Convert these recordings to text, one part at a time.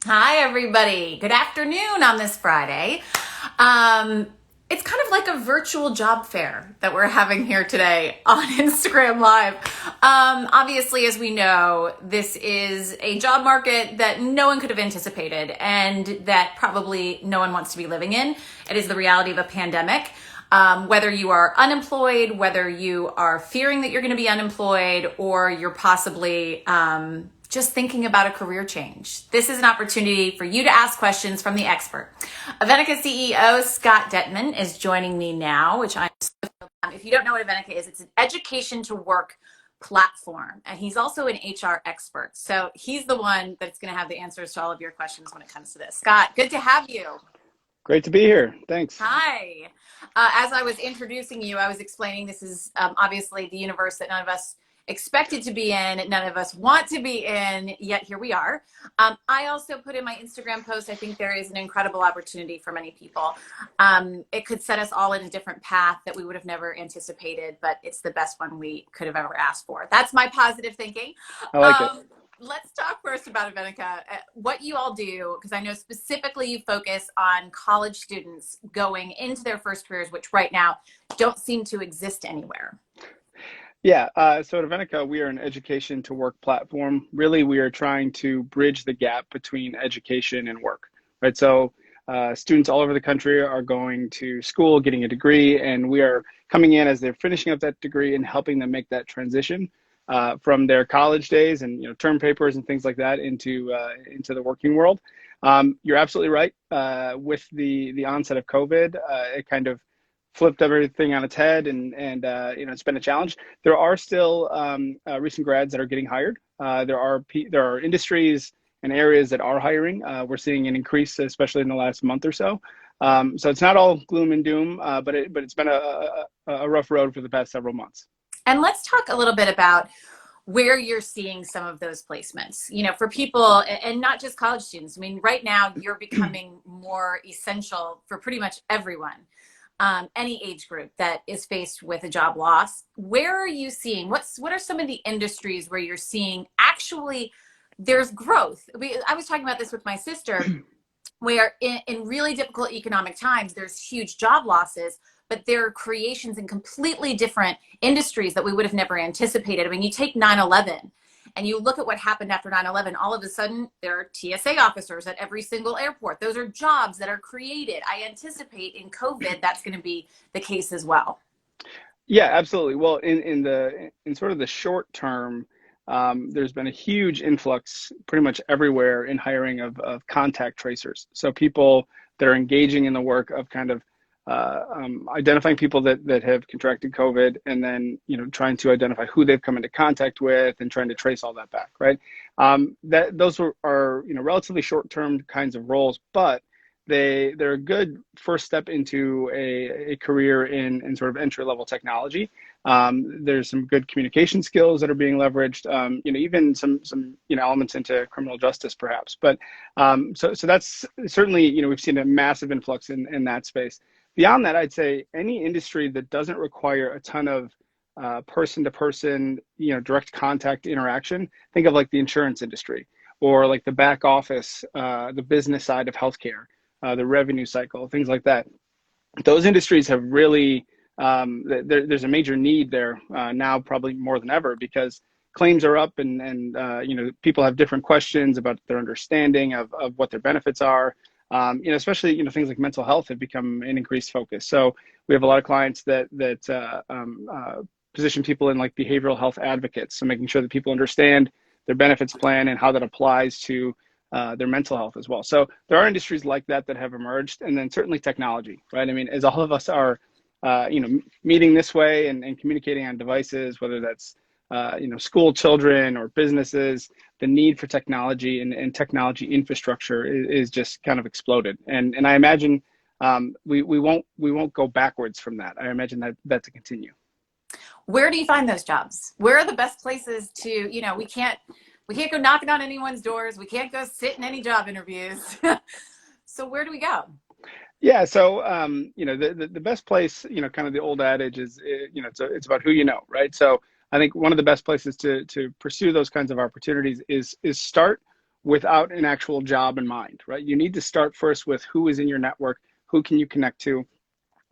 Hi, everybody. Good afternoon on this Friday. Um, it's kind of like a virtual job fair that we're having here today on Instagram Live. Obviously, as we know, this is a job market that no one could have anticipated and that probably no one wants to be living in. It is the reality of a pandemic. Whether you are unemployed, whether you are fearing that you're going to be unemployed, or you're possibly just thinking about a career change. This is an opportunity for you to ask questions from the expert. Avenica CEO Scott Dettman is joining me now, which I'm so thrilled about. If you don't know what Avenica is, it's an education to work platform. And he's also an HR expert. So he's the one that's going to have the answers to all of your questions when it comes to this. Scott, good to have you. Great to be here. Thanks. Hi. As I was introducing you, I was explaining this is obviously the universe that none of us expected to be in, none of us want to be in, yet here we are. I also put in my Instagram post, I think there is an incredible opportunity for many people. It could set us all in a different path that we would have never anticipated, but it's the best one we could have ever asked for. That's my positive thinking. I like it. Let's talk first about Eventica, what you all do, because I know specifically you focus on college students going into their first careers, which right now don't seem to exist anywhere. Yeah, so at Avenica, we are an education to work platform. Really, we are trying to bridge the gap between education and work, right? So students all over the country are going to school, getting a degree, and we are coming in as they're finishing up that degree and helping them make that transition from their college days and term papers and things like that into the working world. You're absolutely right. With the onset of COVID, it kind of flipped everything on its head, and it's been a challenge. There are still recent grads that are getting hired. There are industries and areas that are hiring. We're seeing an increase, especially in the last month or so. So it's not all gloom and doom, but it's been a rough road for the past several months. And let's talk a little bit about where you're seeing some of those placements, for people and not just college students. I mean, right now you're becoming more essential for pretty much everyone, any age group that is faced with a job loss. Where are you seeing, what are some of the industries where you're seeing actually there's growth? I was talking about this with my sister, where in really difficult economic times, there's huge job losses, but there are creations in completely different industries that we would have never anticipated. I mean, you take 9/11 and you look at what happened after 9/11, all of a sudden there are TSA officers at every single airport. Those are jobs that are created. I anticipate in COVID, that's going to be the case as well. Yeah, absolutely. Well, in sort of the short term, there's been a huge influx pretty much everywhere in hiring of contact tracers. So people that are engaging in the work of kind of identifying people that have contracted COVID, and then trying to identify who they've come into contact with and trying to trace all that back, right? That those are relatively short-term kinds of roles, but they're a good first step into a career in sort of entry-level technology. There's some good communication skills that are being leveraged, even some elements into criminal justice perhaps. But so that's certainly, we've seen a massive influx in that space. Beyond that, I'd say any industry that doesn't require a ton of person-to-person, direct contact interaction. Think of like the insurance industry, or like the back office, the business side of healthcare, the revenue cycle, things like that. Those industries have really, there's a major need there now, probably more than ever, because claims are up, and people have different questions about their understanding of what their benefits are. Especially things like mental health have become an increased focus. So we have a lot of clients that position people in like behavioral health advocates, so making sure that people understand their benefits plan and how that applies to their mental health as well. So there are industries like that that have emerged, and then certainly technology, right? I mean, as all of us are, meeting this way and communicating on devices, whether that's school children or businesses, the need for technology and technology infrastructure is just kind of exploded. And I imagine we won't go backwards from that. I imagine that to continue. Where do you find those jobs? Where are the best places to, we can't go knocking on anyone's doors. We can't go sit in any job interviews. So where do we go? Yeah, so the best place, kind of the old adage is, it's about who you know, right? So I think one of the best places to pursue those kinds of opportunities is start without an actual job in mind, right? You need to start first with who is in your network, who can you connect to,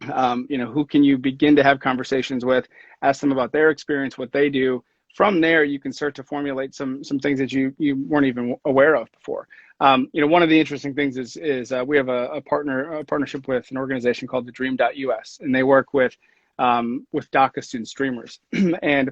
who can you begin to have conversations with, ask them about their experience, what they do. From there, you can start to formulate some things that you weren't even aware of before. One of the interesting things is we have a partnership with an organization called the Dream.us, and they work with DACA students, dreamers, and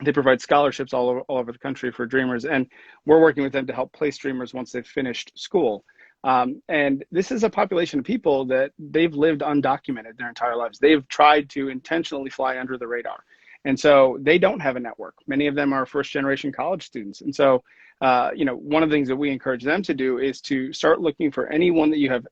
they provide scholarships all over the country for dreamers, and we're working with them to help place dreamers once they've finished school. And this is a population of people that they've lived undocumented their entire lives. They've tried to intentionally fly under the radar. And so they don't have a network. Many of them are first generation college students. And so, one of the things that we encourage them to do is to start looking for anyone that you have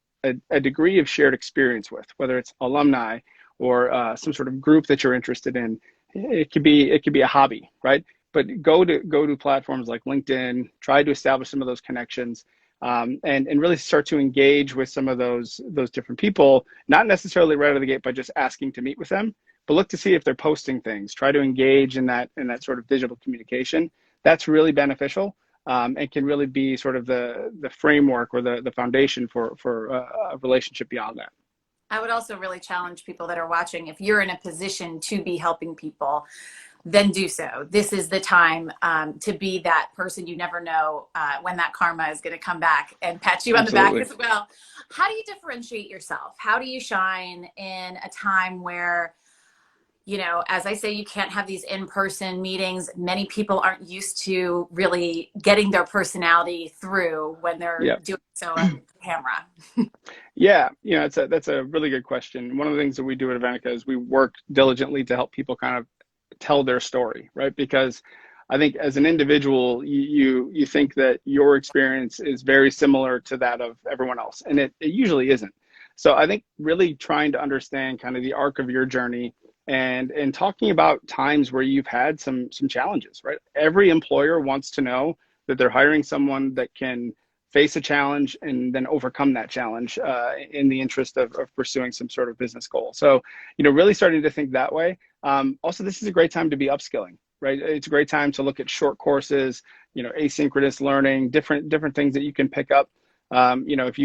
a degree of shared experience with, whether it's alumni or some sort of group that you're interested in. It could be a hobby, right? But go to platforms like LinkedIn, try to establish some of those connections, and really start to engage with some of those different people, not necessarily right out of the gate by just asking to meet with them, but look to see if they're posting things. Try to engage in that sort of digital communication. That's really beneficial, and can really be sort of the framework or the foundation for a relationship beyond that. I would also really challenge people that are watching, if you're in a position to be helping people, then do so. This is the time to be that person. You never know when that karma is going to come back and pat you on the back as well. How do you differentiate yourself? How do you shine in a time where, as I say, you can't have these in-person meetings. Many people aren't used to really getting their personality through when they're doing so on camera. Yeah, that's a really good question. One of the things that we do at Avenica is we work diligently to help people kind of tell their story, right? Because I think as an individual, you think that your experience is very similar to that of everyone else, and it usually isn't. So I think really trying to understand kind of the arc of your journey and talking about times where you've had some challenges, right? Every employer wants to know that they're hiring someone that can face a challenge and then overcome that challenge in the interest of pursuing some sort of business goal. So, really starting to think that way. Also, this is a great time to be upskilling, right? It's a great time to look at short courses, asynchronous learning, different things that you can pick up. If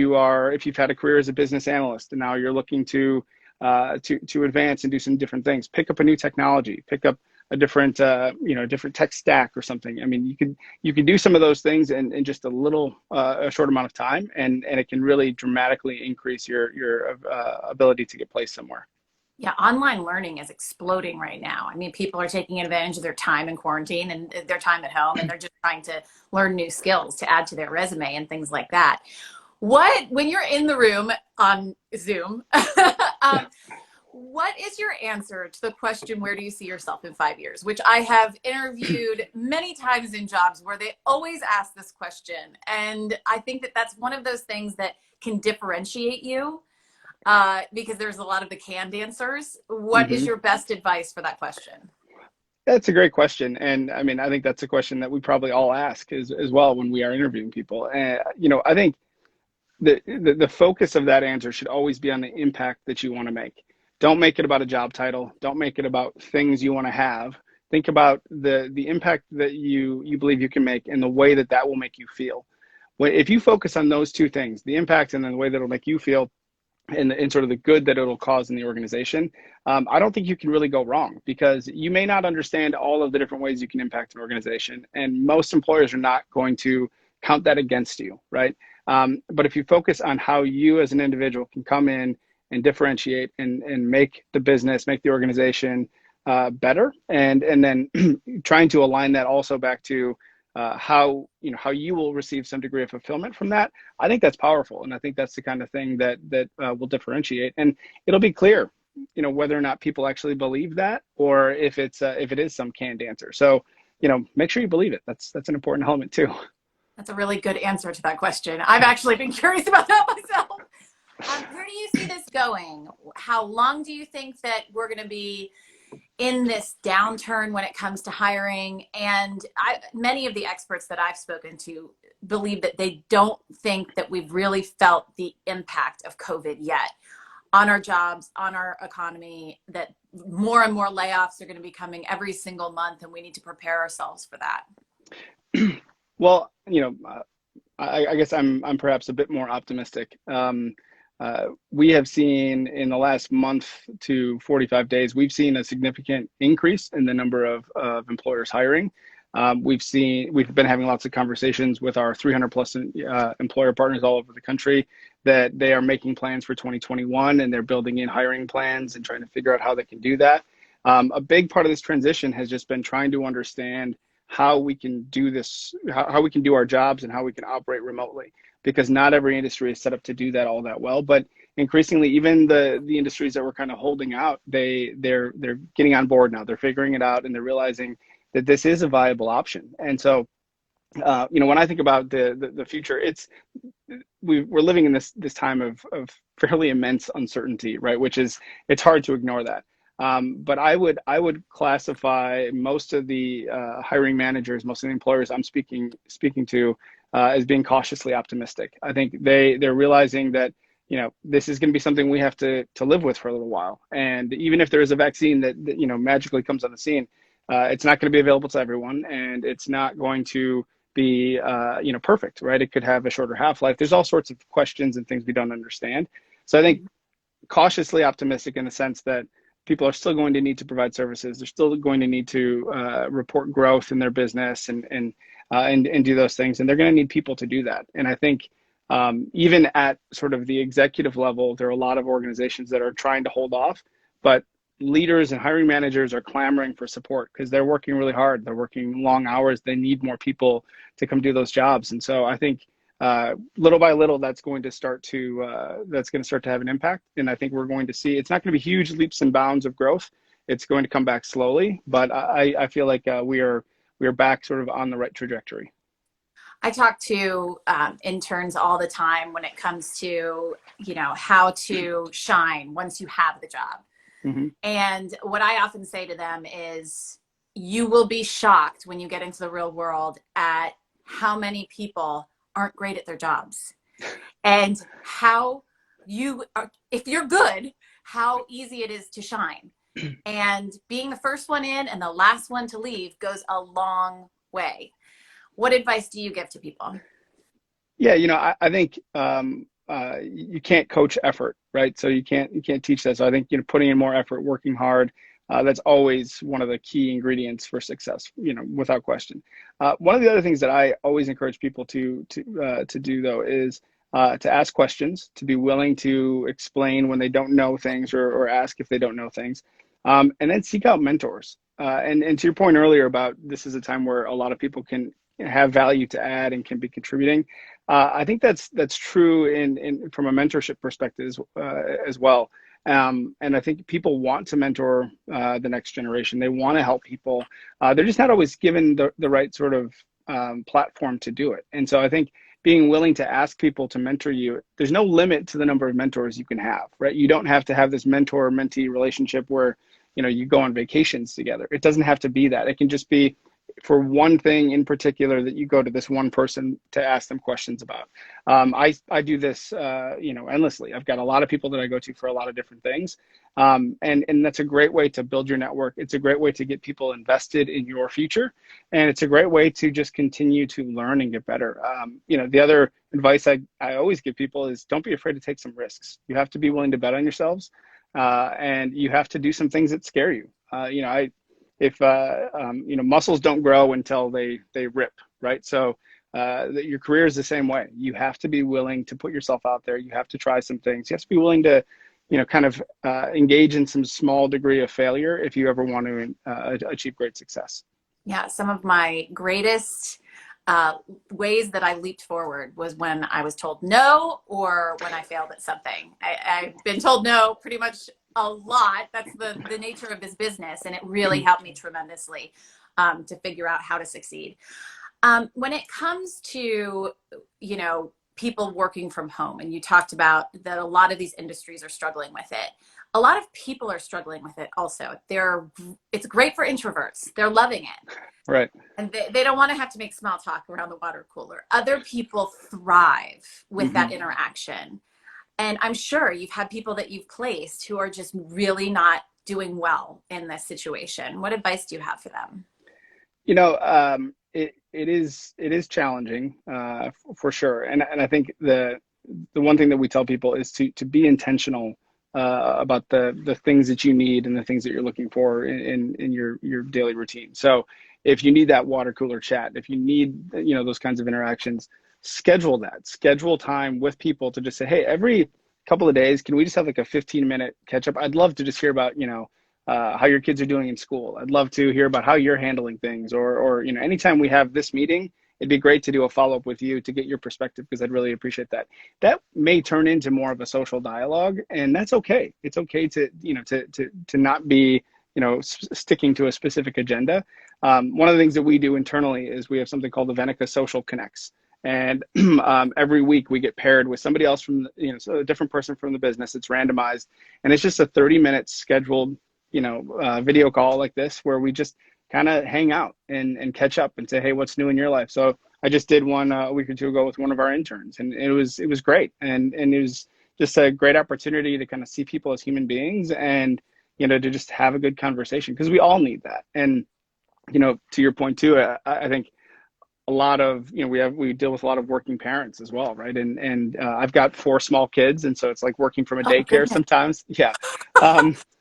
you've had a career as a business analyst and now you're looking to advance and do some different things, pick up a new technology, pick up a different tech stack or something. I mean, you can do some of those things in just a short amount of time, and it can really dramatically increase your ability to get placed somewhere. Yeah, online learning is exploding right now. I mean, people are taking advantage of their time in quarantine and their time at home, and they're just trying to learn new skills to add to their resume and things like that. When you're in the room on Zoom, what is your answer to the question, where do you see yourself in 5 years? Which I have interviewed many times in jobs where they always ask this question. And I think that that's one of those things that can differentiate you because there's a lot of the canned answers. What is your best advice for that question? That's a great question. And I mean, I think that's a question that we probably all ask as well when we are interviewing people. And, I think the focus of that answer should always be on the impact that you want to make. Don't make it about a job title. Don't make it about things you want to have. Think about the impact that you believe you can make and the way that will make you feel. If you focus on those two things, the impact and then the way that it'll make you feel and sort of the good that it'll cause in the organization, I don't think you can really go wrong, because you may not understand all of the different ways you can impact an organization. And most employers are not going to count that against you, right? But if you focus on how you as an individual can come in and differentiate and make the business, make the organization better, and then trying to align that also back to how you will receive some degree of fulfillment from that, I think that's powerful, and I think that's the kind of thing that will differentiate, and it'll be clear, whether or not people actually believe that, or if it is some canned answer. So, make sure you believe it. That's an important element too. That's a really good answer to that question. I've actually been curious about that myself. Where do you see this going? How long do you think that we're going to be in this downturn when it comes to hiring? And many of the experts that I've spoken to believe that they don't think that we've really felt the impact of COVID yet on our jobs, on our economy, that more and more layoffs are going to be coming every single month, and we need to prepare ourselves for that. Well, I guess I'm perhaps a bit more optimistic. We have seen in the last month to 45 days, we've seen a significant increase in the number of employers hiring. We've been having lots of conversations with our 300 plus employer partners all over the country that they are making plans for 2021 and they're building in hiring plans and trying to figure out how they can do that. A big part of this transition has just been trying to understand how we can do this, how we can do our jobs and how we can operate remotely, because not every industry is set up to do that all that well. But increasingly, even the industries that were kind of holding out, they're getting on board now. They're figuring it out and they're realizing that this is a viable option. And so, when I think about the future, we're living in this time of fairly immense uncertainty, right? Which is, it's hard to ignore that. But I would classify most of the hiring managers, most of the employers I'm speaking to, as being cautiously optimistic. I think they're realizing that this is going to be something we have to live with for a little while. And even if there is a vaccine that magically comes on the scene, it's not going to be available to everyone, and it's not going to be perfect, right? It could have a shorter half-life. There's all sorts of questions and things we don't understand. So I think cautiously optimistic in the sense that people are still going to need to provide services. They're still going to need to report growth in their business and do those things, and they're going to need people to do that. And I think even at sort of the executive level, there are a lot of organizations that are trying to hold off, but leaders and hiring managers are clamoring for support because they're working really hard. They're working long hours. They need more people to come do those jobs. And so I think little by little, that's going to start to have an impact. And I think we're going to see, it's not going to be huge leaps and bounds of growth. It's going to come back slowly, but I feel like we are back sort of on the right trajectory. I talk to interns all the time when it comes to, how to shine once you have the job. Mm-hmm. And what I often say to them is, you will be shocked when you get into the real world at how many people aren't great at their jobs, and how if you're good, how easy it is to shine. And being the first one in and the last one to leave goes a long way. What advice do you give to people? Yeah, I think you can't coach effort, right? So you can't teach that. So I think putting in more effort, working hard, that's always one of the key ingredients for success, without question. One of the other things that I always encourage people to do though is to ask questions, to be willing to explain when they don't know things or ask if they don't know things, and then seek out mentors. And to your point earlier about this is a time where a lot of people can have value to add and can be contributing. I think that's true in from a mentorship perspective as well. And I think people want to mentor the next generation. They want to help people. They're just not always given the right sort of platform to do it. And so I think being willing to ask people to mentor you, there's no limit to the number of mentors you can have, right? You don't have to have this mentor-mentee relationship where you go on vacations together. It doesn't have to be that. It can just be for one thing in particular that you go to this one person to ask them questions about. I do this, endlessly. I've got a lot of people that I go to for a lot of different things. And that's a great way to build your network. It's a great way to get people invested in your future. And it's a great way to just continue to learn and get better. The other advice I always give people is don't be afraid to take some risks. You have to be willing to bet on yourselves. And you have to do some things that scare you. If muscles don't grow until they rip, right? So your career is the same way. You have to be willing to put yourself out there. You have to try some things. You have to be willing to, kind of engage in some small degree of failure if you ever want to achieve great success. Yeah, some of my greatest ways that I leaped forward was when I was told no, or when I failed at something. I've been told no pretty much a lot. That's the nature of this business. And it really helped me tremendously to figure out how to succeed. When it comes to, people working from home, and you talked about that a lot of these industries are struggling with it. A lot of people are struggling with it also. It's great for introverts. They're loving it. Right. And they don't want to have to make small talk around the water cooler. Other people thrive with that interaction. And I'm sure you've had people that you've placed who are just really not doing well in this situation. What advice do you have for them? it is challenging, for sure. And I think the one thing that we tell people is to be intentional about the things that you need and the things that you're looking for in your daily routine. So if you need that water cooler chat, if you need, those kinds of interactions, schedule time with people to just say, hey, every couple of days, can we just have like a 15-minute catch up? I'd love to just hear about, how your kids are doing in school. I'd love to hear about how you're handling things, or anytime we have this meeting, it'd be great to do a follow-up with you to get your perspective, because I'd really appreciate that. That may turn into more of a social dialogue, and that's okay. It's okay to, to not be, sticking to a specific agenda. One of the things that we do internally is we have something called Avenica Social Connects. And every week we get paired with somebody else from, so a different person from the business. It's randomized, and it's just a 30-minute scheduled, video call like this, where we just kind of hang out and catch up and say, hey, what's new in your life? So I just did one a week or two ago with one of our interns, and it was great. And it was just a great opportunity to kind of see people as human beings, and, to just have a good conversation, because we all need that. And, to your point too, I think a lot of, we deal with a lot of working parents as well, right? And I've got 4 small kids, and so it's like working from a Oh, daycare goodness. sometimes. Yeah.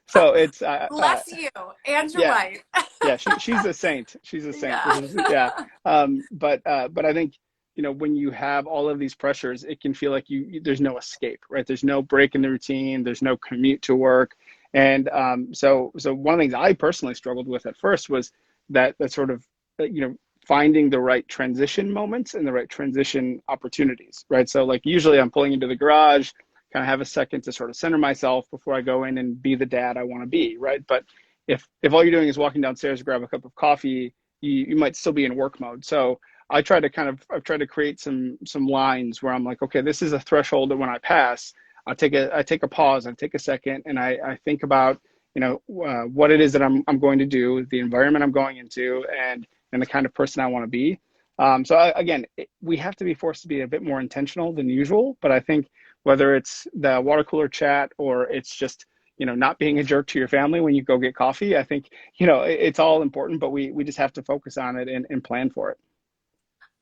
So it's Bless you and your yeah, wife. yeah. She's a saint. She's a saint. Yeah. Yeah. But I think, when you have all of these pressures, it can feel like there's no escape, right? There's no break in the routine. There's no commute to work. And so one of the things I personally struggled with at first was that sort of, finding the right transition moments and the right transition opportunities, right? So like usually I'm pulling into the garage, kind of have a second to sort of center myself before I go in and be the dad I want to be, right? But if all you're doing is walking downstairs to grab a cup of coffee, you might still be in work mode. So I've tried to create some lines where I'm like, okay, this is a threshold that when I pass, I take a pause, I take a second, and I think about, what it is that I'm going to do, the environment I'm going into, and the kind of person I want to be. Again, we have to be forced to be a bit more intentional than usual. But I think whether it's the water cooler chat, or it's just, not being a jerk to your family when you go get coffee, I think, it's all important, but we just have to focus on it and plan for it.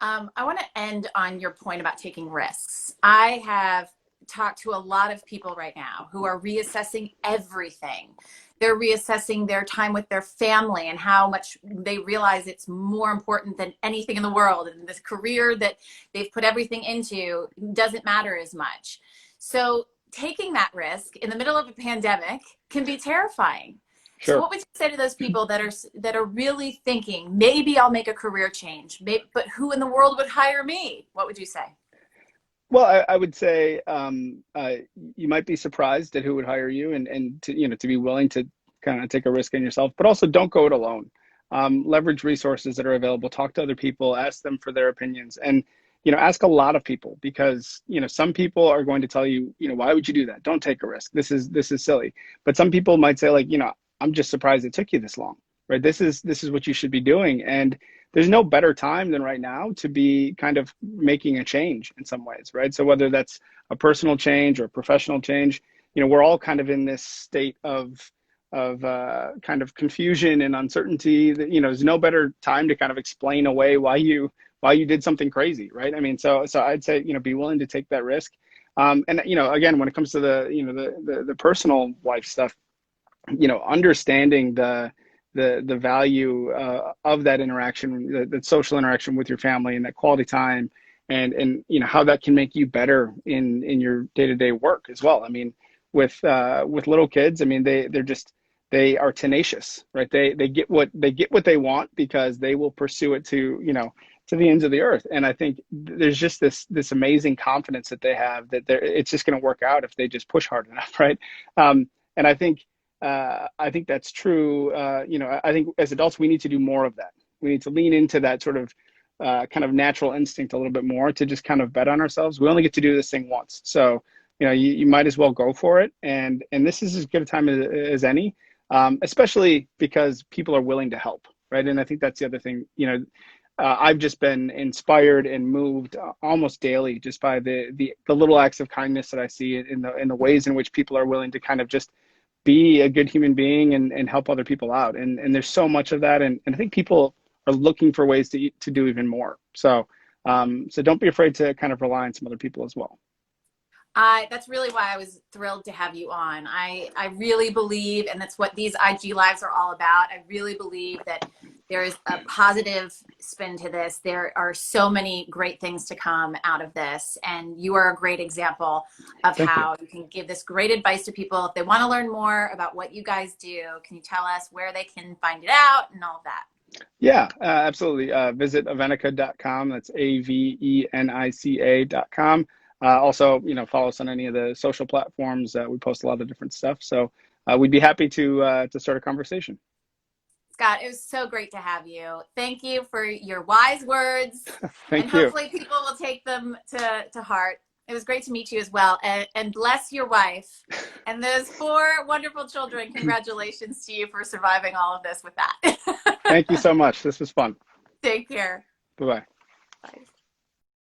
I want to end on your point about taking risks. I have talked to a lot of people right now who are reassessing everything. They're reassessing their time with their family and how much they realize it's more important than anything in the world. And this career that they've put everything into doesn't matter as much. So taking that risk in the middle of a pandemic can be terrifying. So Sure. what would you say to those people that are really thinking, maybe I'll make a career change, but who in the world would hire me? What would you say? Well, I would say, you might be surprised at who would hire you, and to be willing to kind of take a risk on yourself, but also don't go it alone. Leverage resources that are available, talk to other people, ask them for their opinions, and, ask a lot of people, because, some people are going to tell you, why would you do that? Don't take a risk. This is silly. But some people might say, like, I'm just surprised it took you this long, right? This is what you should be doing. And there's no better time than right now to be kind of making a change in some ways, right? So whether that's a personal change or a professional change, we're all kind of in this state of kind of confusion and uncertainty that, there's no better time to kind of explain away why you did something crazy, right? I mean, so I'd say, be willing to take that risk. And, again, when it comes to the personal life stuff, understanding the value of that interaction, the social interaction with your family, and that quality time, and how that can make you better in your day-to-day work as well. I mean, with little kids, I mean, they are tenacious, right? They get what they want, because they will pursue it to the ends of the earth. And I think there's just this amazing confidence that they have that it's just going to work out if they just push hard enough, right? And I think that's true. I think as adults, we need to do more of that. We need to lean into that sort of kind of natural instinct a little bit more, to just kind of bet on ourselves. We only get to do this thing once. So, you might as well go for it. And this is as good a time as any, especially because people are willing to help, right? And I think that's the other thing. I've just been inspired and moved almost daily just by the little acts of kindness that I see in the ways in which people are willing to kind of just be a good human being and help other people out. And there's so much of that. And I think people are looking for ways to do even more. So don't be afraid to kind of rely on some other people as well. That's really why I was thrilled to have you on. I really believe, and that's what these IG lives are all about. I really believe that there is a positive spin to this. There are so many great things to come out of this. And you are a great example of Thank you. how you can give this great advice to people. If they want to learn more about what you guys do, can you tell us where they can find it out and all of that? Yeah, absolutely. Visit Avenica.com. That's Avenica.com. Also, follow us on any of the social platforms. We post a lot of different stuff. So we'd be happy to start a conversation. Scott, it was so great to have you. Thank you for your wise words, and Thank you. hopefully people will take them to heart. It was great to meet you as well, and bless your wife and those 4 wonderful children. Congratulations to you for surviving all of this with that. Thank you so much. This was fun. Take care. Bye-bye. Bye.